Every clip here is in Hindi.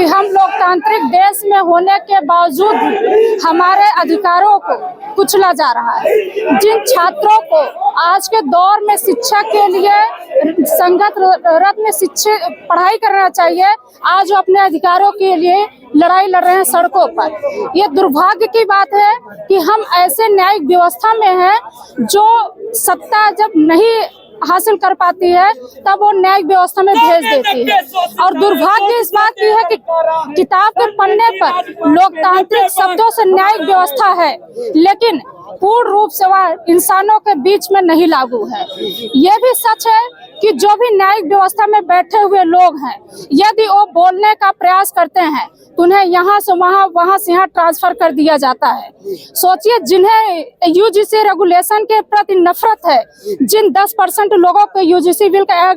हम लोकतांत्रिक देश में होने के बावजूद हमारे अधिकारों को कुचला जा रहा है। जिन छात्रों को आज के दौर में शिक्षा के लिए संगत रत्न शिक्षा पढ़ाई करना चाहिए, आज वो अपने अधिकारों के लिए लड़ाई लड़ रहे हैं सड़कों पर। ये दुर्भाग्य की बात है कि हम ऐसे न्यायिक व्यवस्था में हैं जो सत्ता जब नहीं हासिल कर पाती है तब वो न्यायिक व्यवस्था में भेज देती है। और दुर्भाग्य इस बात की है कि किताब के पन्ने पर लोकतांत्रिक शब्दों से न्यायिक व्यवस्था है, लेकिन पूर्ण रूप से वह इंसानों के बीच में नहीं लागू है। यह भी सच है कि जो भी न्यायिक व्यवस्था में बैठे हुए लोग हैं, यदि वो बोलने का प्रयास करते हैं तो उन्हें यहाँ से वहाँ, वहाँ से यहाँ ट्रांसफर कर दिया जाता है। सोचिए, जिन्हें यूजीसी रेगुलेशन के प्रति नफरत है, जिन 10% लोगों को यूजीसी बिल का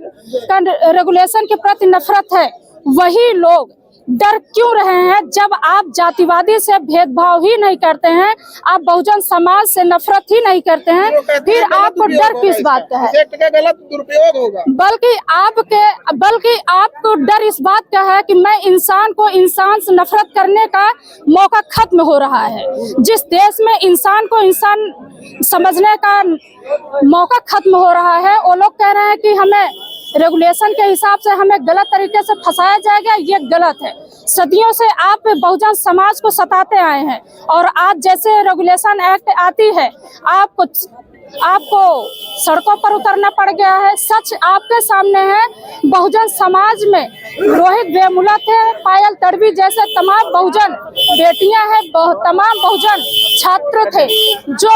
रेगुलेशन के प्रति नफरत है, वही लोग डर क्यों रहे हैं? जब आप जातिवादी से भेदभाव ही नहीं करते हैं, आप बहुजन समाज से नफरत ही नहीं करते हैं, फिर आपको डर किस बात का है? गलत दुरुपयोग होगा। बल्कि आपको डर इस बात का है कि मैं इंसान को इंसान से नफरत करने का मौका खत्म हो रहा है। जिस देश में इंसान को इंसान समझने का मौका खत्म हो रहा है, वो लोग कह रहे हैं कि हमें रेगुलेशन के हिसाब से हमें गलत तरीके से फंसाया जाएगा। ये गलत है। सदियों से आप बहुजन समाज को सताते आए हैं और आज जैसे रेगुलेशन एक्ट आती है आपको सड़कों पर उतरना पड़ गया है। सच आपके सामने है। बहुजन समाज में रोहित वेमुला थे, पायल तड़वी जैसे तमाम बहुजन बेटियां हैं, तमाम बहुजन छात्र थे जो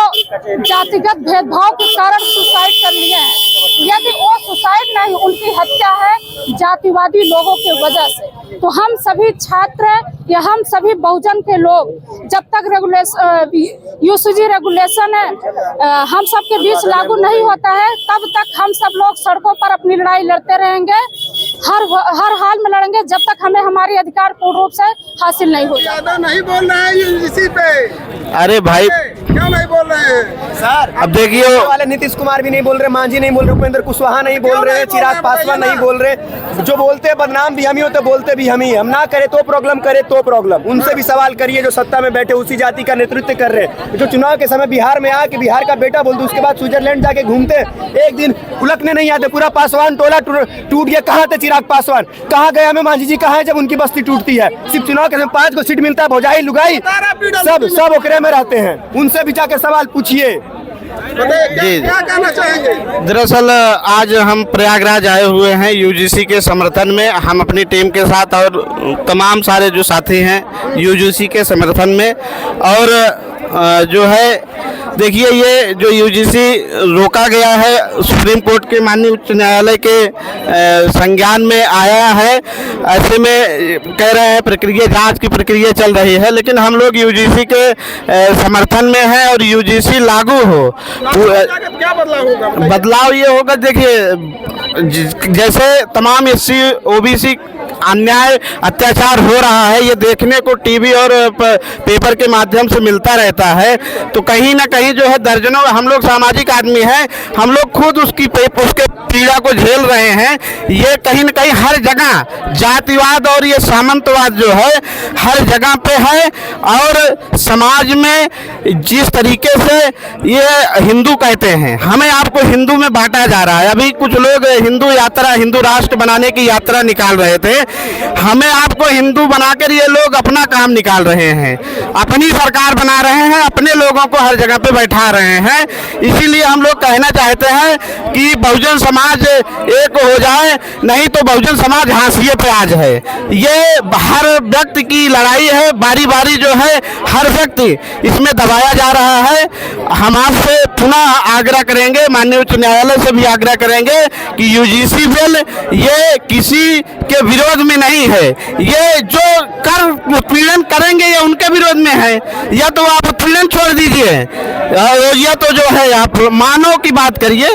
जातिगत भेदभाव के कारण सुसाइड कर लिए हैं। यदि वो सुसाइड नहीं, उनकी हत्या है जातिवादी लोगों की वजह से। तो हम सभी छात्र या हम सभी बहुजन के लोग जब तक यूजीसी रेगुलेशन हम सब के बीच लागू नहीं होता है, तब तक हम सब लोग सड़कों पर अपनी लड़ाई लड़ते रहेंगे। हर हाल में लड़ेंगे जब तक हमें हमारे अधिकार पूर्ण रूप से हासिल नहीं हो जाता। नहीं बोल रहे हैं यूजीसी पे। अरे भाई, क्यों नहीं बोल रहे हैं सर? अब देखिए, वाले नीतीश कुमार भी नहीं बोल रहे, मांझी नहीं बोल रहे, उपेंद्र कुशवाहा नहीं बोल रहे, चिराग पासवान नहीं बोल रहे। जो बोलते हैं बदनाम भी हम ही होते, बोलते भी हम ही। हम ना करे तो प्रॉब्लम, करे तो प्रॉब्लम। उनसे भी सवाल करिए जो सत्ता में बैठे उसी जाति का नेतृत्व कर रहे हैं। जो चुनाव के समय बिहार में आके बिहार का बेटा बोल दो, उसके बाद स्विट्जरलैंड जाके घूमते, एक दिन उलटने नहीं आते। पूरा पासवान टोला टूट गया। कहाँ थे चिराग पासवान? कहाँ गए? हमें मांझी जी कहाँ है जब उनकी बस्ती टूटती है? सिर्फ चुनाव के समय 5 को सीट मिलता है, भौजाई लुगाई सब ओकरे में रहते हैं। उनसे भी जाकर सवाल पूछिए। क्या कहना चाहेंगे? दरअसल आज हम प्रयागराज आए हुए हैं यूजीसी के समर्थन में। हम अपनी टीम के साथ और तमाम सारे जो साथी हैं यूजीसी के समर्थन में। और जो है देखिए, ये जो यूजीसी रोका गया है सुप्रीम कोर्ट के माननीय उच्च न्यायालय के संज्ञान में आया है। ऐसे में कह रहे हैं प्रक्रिया, जांच की प्रक्रिया चल रही है, लेकिन हम लोग यूजीसी के समर्थन में हैं और यूजीसी लागू हो। क्या बदलाव होगा? बदलाव ये होगा, देखिए जैसे तमाम एससी ओबीसी अन्याय अत्याचार हो रहा है, ये देखने को टीवी और पेपर के माध्यम से मिलता रहता है। तो कहीं ना कहीं जो है दर्जनों, हम लोग सामाजिक आदमी हैं, हम लोग खुद उसके पीड़ा को झेल रहे हैं। ये कहीं न कहीं हर जगह जातिवाद और ये सामंतवाद जो है हर जगह पे है। और समाज में जिस तरीके से ये हिंदू कहते हैं, हमें आपको हिंदू में बांटा जा रहा है। अभी कुछ लोग हिंदू यात्रा, हिंदू राष्ट्र बनाने की यात्रा निकाल रहे थे। हमें आपको हिंदू बनाकर ये लोग अपना काम निकाल रहे हैं, अपनी सरकार बना रहे हैं, अपने लोगों को हर जगह पे बैठा रहे हैं। इसीलिए हम लोग कहना चाहते हैं कि बहुजन समाज एक हो जाए, नहीं तो बहुजन समाज हाशिए पे आज है। ये हर व्यक्ति की लड़ाई है, बारी बारी जो है हर व्यक्ति इसमें दबाया जा रहा है। हम आपसे पुनः आग्रह करेंगे, माननीय उच्च न्यायालय से भी आग्रह करेंगे कि यूजीसी बिल ये किसी के विरोध में नहीं है। ये जो कर उत्पीड़न करेंगे ये उनके विरोध में है। या तो आप उत्पीड़न छोड़ दीजिए, या तो जो है आप मानव की बात करिए।